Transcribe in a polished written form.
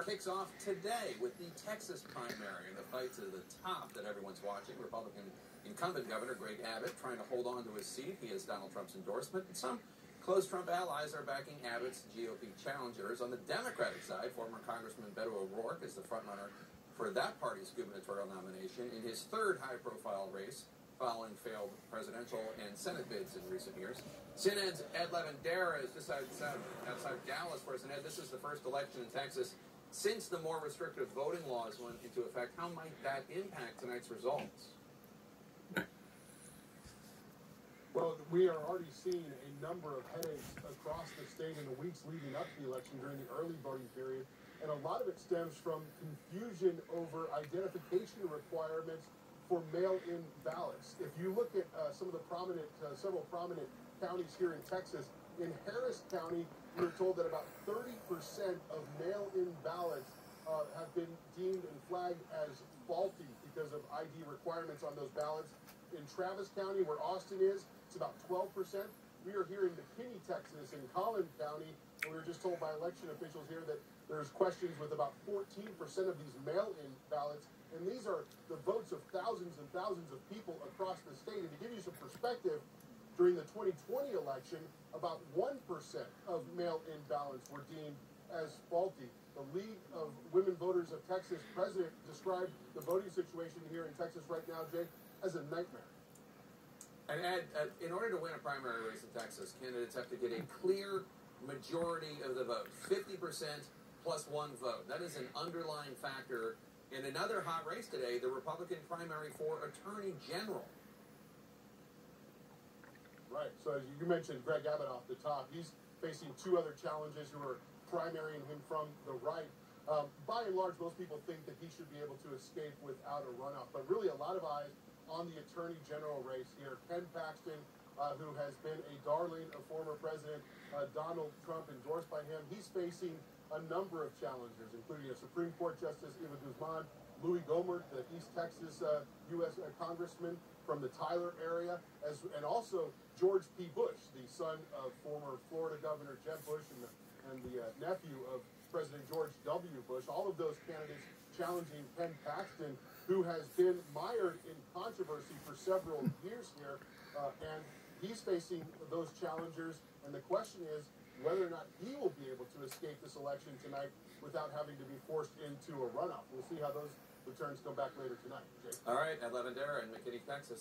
kicks off today with the Texas primary and the fight to the top that everyone's watching. Republican incumbent Governor Greg Abbott trying to hold on to his seat. He has Donald Trump's endorsement, and some close Trump allies are backing Abbott's GOP challengers. On the Democratic side, former Congressman Beto O'Rourke is the frontrunner for that party's gubernatorial nomination in his third high-profile race following failed presidential and Senate bids in recent years. CNN's Ed Lavandera is just outside Dallas for us. And Ed, this is the first election in Texas since the more restrictive voting laws went into effect. How might that impact tonight's results? Well, we are already seeing a number of headaches across the state in the weeks leading up to the election during the early voting period. And a lot of it stems from confusion over identification requirements for mail-in ballots. If you look at several prominent counties here in Texas, in Harris County, we were told that about 30% of mail-in ballots have been deemed and flagged as faulty because of ID requirements on those ballots. In Travis County, where Austin is, it's about 12%. We are here in McKinney, Texas, in Collin County, and we were just told by election officials here that there's questions with about 14% of these mail-in ballots. And these are the votes of thousands and thousands of people across the state. And to give you some perspective, during the 2020 election, about 1% of mail-in ballots were deemed as faulty. The League of Women Voters of Texas president described the voting situation here in Texas right now, Jay, as a nightmare. And Ed, in order to win a primary race in Texas, candidates have to get a clear majority of the vote, 50% plus one vote. That is an underlying factor. In another hot race today, the Republican primary for Attorney General. Right. So as you mentioned, Greg Abbott off the top. He's facing two other challenges who are primarying him from the right. By and large, most people think that he should be able to escape without a runoff. But really a lot of eyes on the Attorney General race here. Ken Paxton, who has been a darling of former President Donald Trump, endorsed by him. He's facing a number of challengers, including a Supreme Court Justice Eva Guzman, Louis Gohmert, the East Texas U.S. Congressman from the Tyler area, and also George P. Bush, the son of former Florida Governor Jeb Bush and the nephew of President George W. Bush. All of those candidates challenging Ken Paxton, who has been mired in controversy for several years here, and he's facing those challengers. And the question is whether or not he will be able to escape this election tonight without having to be forced into a runoff. We'll see how those returns come back later tonight. Jake. All right, Ed Lavandera in McKinney, Texas.